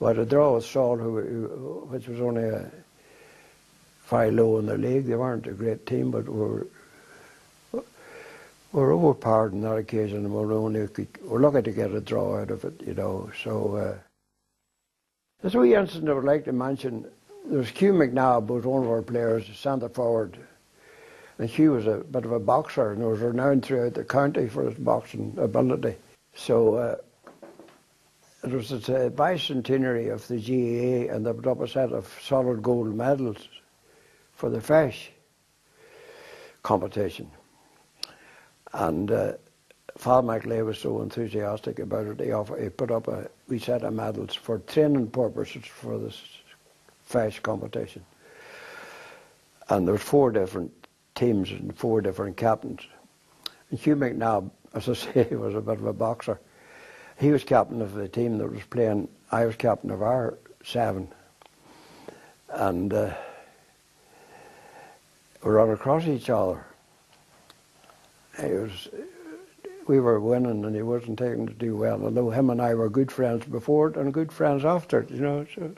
We had a draw with Saul, which was only very low in the league. They weren't a great team, but we were overpowered on that occasion, and we're lucky to get a draw out of it, you know. So there's a wee incident I would like to mention. There was Hugh McNabb, was one of our players, centre forward. And Hugh was a bit of a boxer and was renowned throughout the county for his boxing ability. So it was the bicentenary of the GAA, and they put up a set of solid gold medals for the FES competition. And Father McLeay was so enthusiastic about it, he put up a wee set of medals for training purposes for this FES competition. And there was 4 different teams and 4 different captains. And Hugh McNabb, as I say, was a bit of a boxer. He was captain of the team that was playing. I was captain of our 7. And we ran across each other. We were winning and he wasn't taking to do well, although him and I were good friends before it and good friends after it, you know. So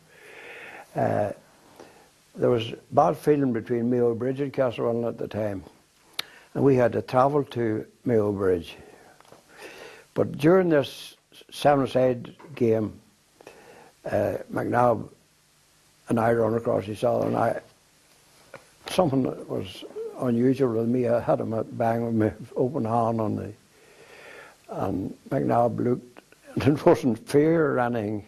there was bad feeling between Mayo Bridge and Castlewellan at the time, and we had to travel to Mayo Bridge. But during this 7-a-side game, McNabb and I ran across each other, and something that was unusual with me, I had him bang with my open hand on the, and McNabb looked, and it wasn't fear or anything,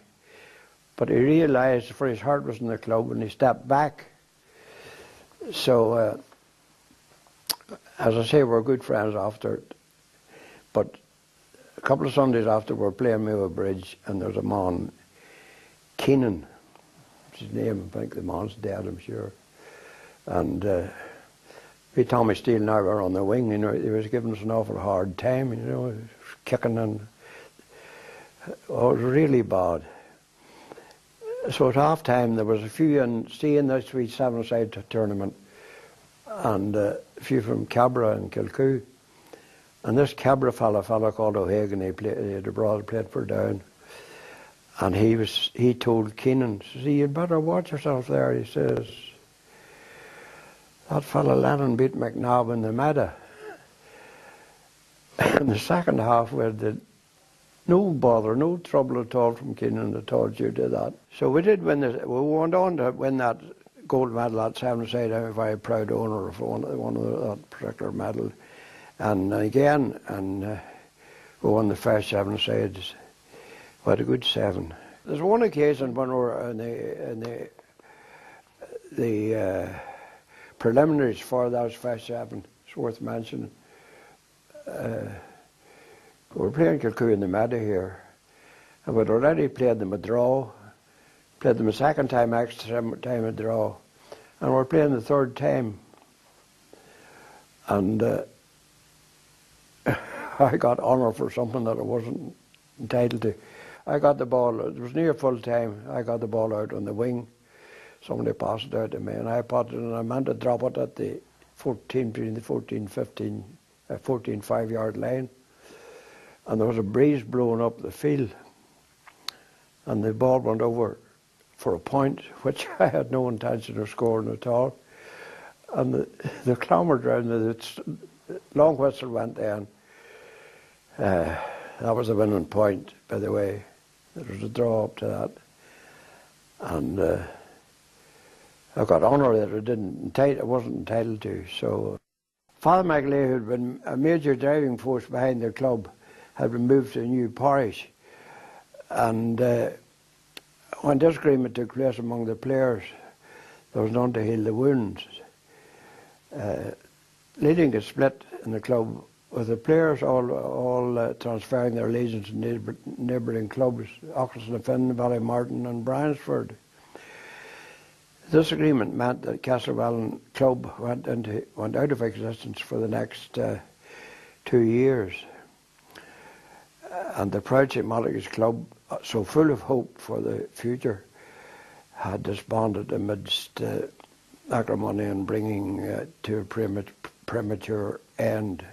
but he realised, for his heart was in the club, and he stepped back. So, as I say, we're good friends after it. But a couple of Sundays after, we were playing Mayo Bridge, and there's a man, Keenan, that's his name, I think the man's dead, I'm sure. And Tommy Steele now were on the wing, you know, he was giving us an awful hard time, you know, kicking and, oh, it was really bad. So at half time there was a few in this wee 7-a-side tournament, and a few from Cabra and Kilcoo. And this Cabra fella called O'Hagan, he had a brother played for Down. And he told Keenan, says, "You'd better watch yourself there," he says. "That fella Lennon beat McNabb in the meadow." In the second half we had no bother, no trouble at all from Keenan at all due to that. So we did win this. We went on to win that gold medal at 7-a-side. I'm a very proud owner of one of that particular medal. And again, we won the first 7-a-sides. We had a good 7. There's one occasion when we were in the preliminaries for those first 7. It's worth mentioning. We were playing Kilcoo in the meadow here, and we'd already played them a draw, played them a second time, extra time a draw, and we're playing the third time. And I got honour for something that I wasn't entitled to. I got the ball, it was near full time, I got the ball out on the wing, somebody passed it out to me, and I potted it, and I meant to drop it at the 14, 5-yard line. And there was a breeze blowing up the field, and the ball went over for a point, which I had no intention of scoring at all. And the clamoured round, the long whistle went down. That was the winning point, by the way. There was a draw up to that. And I got honour that I wasn't entitled to. So Father McLeay, who had been a major driving force behind the club, had been moved to a new parish, and when disagreement took place among the players, there was none to heal the wounds, leading to split in the club, with the players all transferring their allegiance to neighbouring clubs, Auckland, Ballymartin and Bryansford. This agreement meant that Castlewellan Club went out of existence for the next 2 years. And the proud St. Malachy's Club, so full of hope for the future, had disbanded amidst acrimony and bringing to a premature end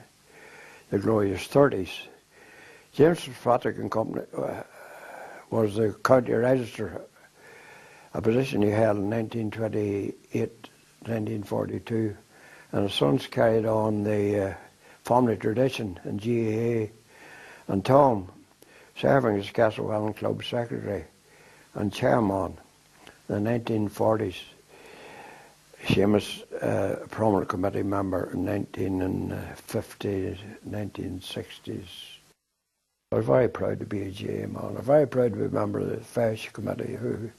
the glorious 30s. James Fitzpatrick and Company was the county register a position he held in 1928, 1942, and his sons carried on the family tradition in GAA, and Tom serving as Castlewellan Club Secretary and Chairman in the 1940s. Seamus, prominent committee member in 1950s, 1960s. I was very proud to be a GAA man. I'm very proud to be a member of the Feis Committee who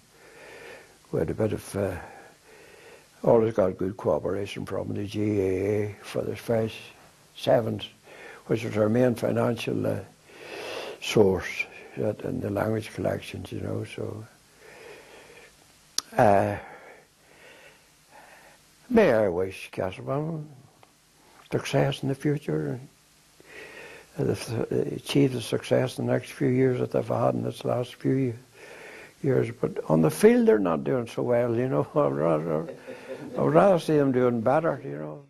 had a bit of, always got good cooperation from the GAA for the Feis Sevens, which was our main financial source in the language collections, you know, so. May I wish Castlewellan success in the future, and achieve the success in the next few years that they've had in this last few years. But on the field, they're not doing so well, you know. I would rather see them doing better, you know.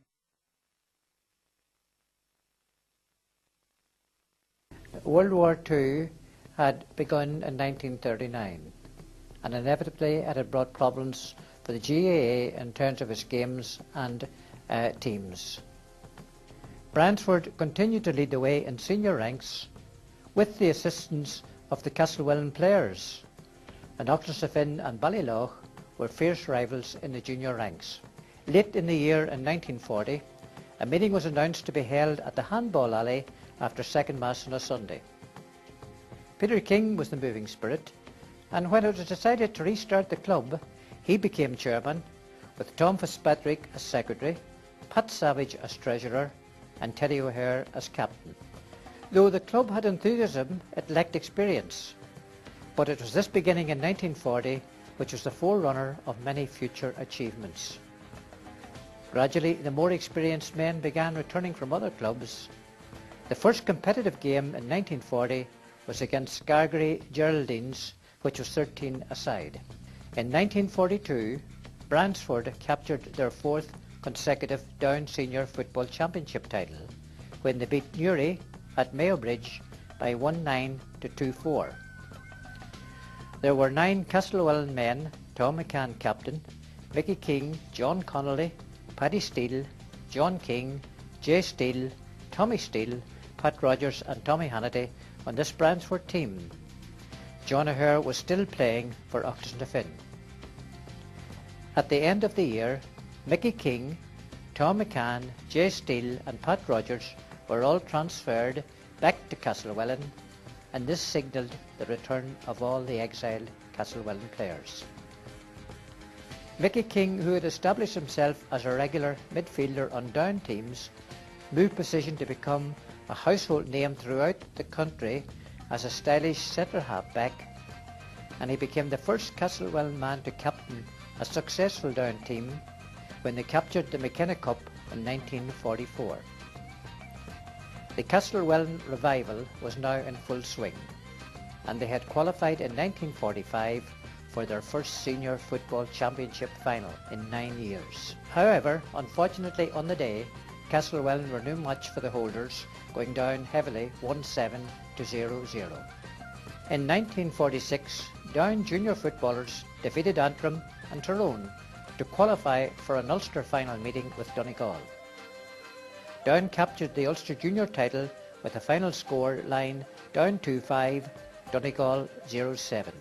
World War II had begun in 1939, and inevitably it had brought problems for the GAA in terms of its games and teams. Bransford continued to lead the way in senior ranks with the assistance of the Castlewellan players, and Aughacashel and Ballylough were fierce rivals in the junior ranks. Late in the year in 1940, a meeting was announced to be held at the handball alley after second mass on a Sunday. Peter King was the moving spirit, and when it was decided to restart the club, he became chairman, with Tom Fitzpatrick as secretary, Pat Savage as treasurer, and Teddy O'Hare as captain. Though the club had enthusiasm, it lacked experience. But it was this beginning in 1940 which was the forerunner of many future achievements. Gradually, the more experienced men began returning from other clubs. The first competitive game in 1940 was against Scargery Geraldines, which was 13-a-side. In 1942, Bransford captured their fourth consecutive Down Senior Football Championship title when they beat Newry at Mayo Bridge by 1-9 to 2-4. There were 9 Castlewellan men: Tom McCann captain, Mickey King, John Connolly, Paddy Steele, John King, Jay Steele, Tommy Steele, Pat Rogers and Tommy Hannity on this Bransford team. John O'Hare was still playing for Aughacashel. At the end of the year, Mickey King, Tom McCann, Jay Steele and Pat Rogers were all transferred back to Castlewellan, and this signalled the return of all the exiled Castlewellan players. Mickey King, who had established himself as a regular midfielder on Down teams, moved position to become a household name throughout the country as a stylish centre-half-back, and he became the first Castlewellan man to captain a successful Down team when they captured the McKenna Cup in 1944. The Castlewellan revival was now in full swing, and they had qualified in 1945 for their first senior football championship final in 9 years. However, unfortunately on the day, Castlewellan were no match for the holders, going down heavily 1-7 to 0-0. In 1946, Down junior footballers defeated Antrim and Tyrone to qualify for an Ulster final meeting with Donegal. Down captured the Ulster junior title with a final score line Down 2-5, Donegal 0-7.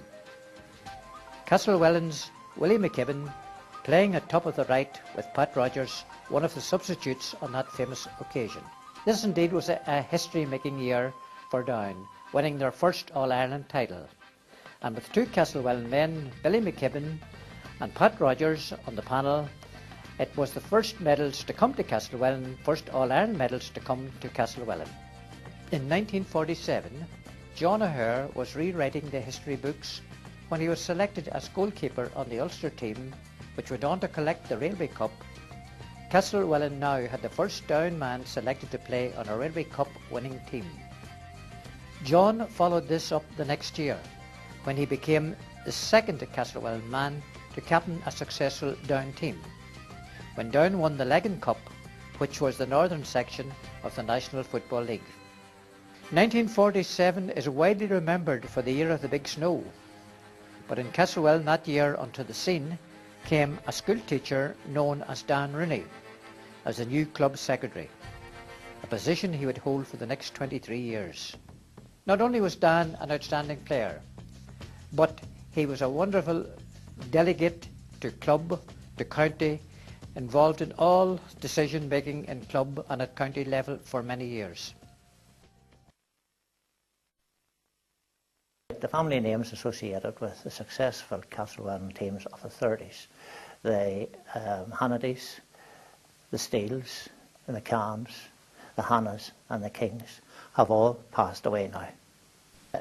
Castlewellan's Willie McKibben, playing at top of the right with Pat Rogers, one of the substitutes on that famous occasion. This indeed was a history-making year for Down, winning their first All-Ireland title. And with 2 Castlewellan men, Billy McKibben and Pat Rogers on the panel, it was the first medals to come to Castlewellan, first All-Ireland medals to come to Castlewellan. In 1947, John O'Hare was rewriting the history books when he was selected as goalkeeper on the Ulster team, which went on to collect the Railway Cup. Castlewellan now had the first Down man selected to play on a Railway Cup winning team. John followed this up the next year, when he became the second Castlewellan man to captain a successful Down team, when Down won the Legan Cup, which was the northern section of the National Football League. 1947 is widely remembered for the year of the big snow, But in Castlewellan that year onto the scene came a school teacher known as Dan Rooney as the new club secretary, a position he would hold for the next 23 years. Not only was Dan an outstanding player, but he was a wonderful delegate to club, to county, involved in all decision making in club and at county level for many years. The family names associated with the successful Castlewellan teams of the 30s, the Hannitys, the Steeles, the McCanns, the Hannahs and the Kings, have all passed away now.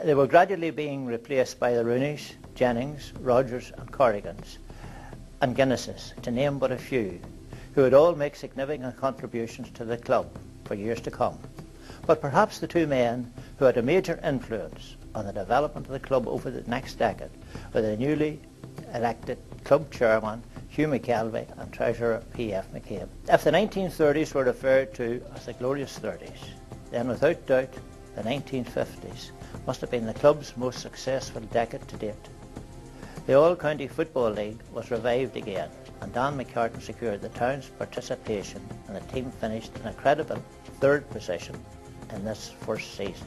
They were gradually being replaced by the Rooneys, Jennings, Rogers and Corrigans and Guinnesses, to name but a few, who would all make significant contributions to the club for years to come. But perhaps the two men who had a major influence on the development of the club over the next decade were the newly elected club chairman Hugh McKelvey and treasurer P.F. McCabe. If the 1930s were referred to as the glorious 30s, then without doubt the 1950s must have been the club's most successful decade to date. The All-County Football League was revived again, and Dan McCartan secured the town's participation, and the team finished in a credible third position in this first season.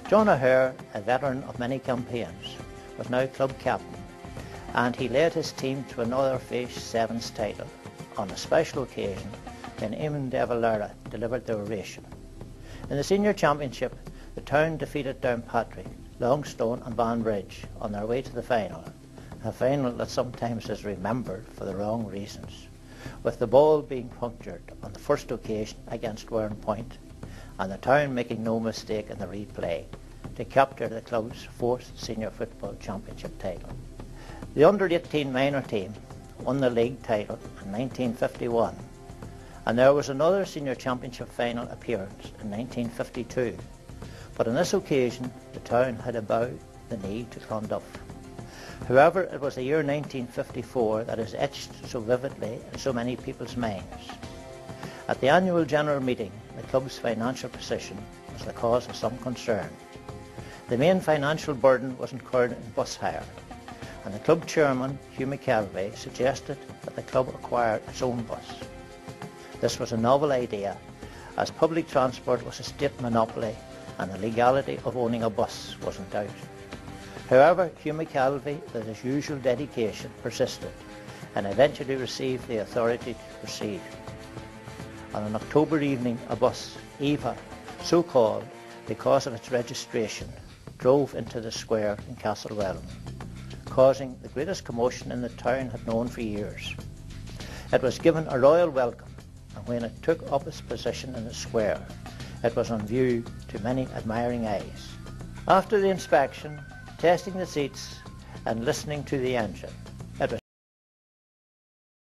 John O'Hare, a veteran of many campaigns, was now club captain, and he led his team to another Fish Sevens title on a special occasion when Eamon De Valera delivered the ovation. In the senior championship, the town defeated Downpatrick, Longstone and Banbridge on their way to the final, a final that sometimes is remembered for the wrong reasons, with the ball being punctured on the first occasion against Warren Point, and the town making no mistake in the replay to capture the club's fourth senior football championship title. The under-18 minor team won the league title in 1951, and there was another senior championship final appearance in 1952, but on this occasion the town had bowed the knee to Clonduff. However, it was the year 1954 that is etched so vividly in so many people's minds. At the annual general meeting, the club's financial position was the cause of some concern. The main financial burden was incurred in bus hire, and the club chairman, Hugh McKelvey, suggested that the club acquire its own bus. This was a novel idea, as public transport was a state monopoly and the legality of owning a bus was in doubt. However, Hugh McKelvey, with his usual dedication, persisted and eventually received the authority to proceed. On an October evening, a bus, Eva, so called because of its registration, drove into the square in Castlewellan, causing the greatest commotion in the town had known for years. It was given a royal welcome, and when it took up its position in the square, it was on view to many admiring eyes. After the inspection, testing the seats and listening to the engine,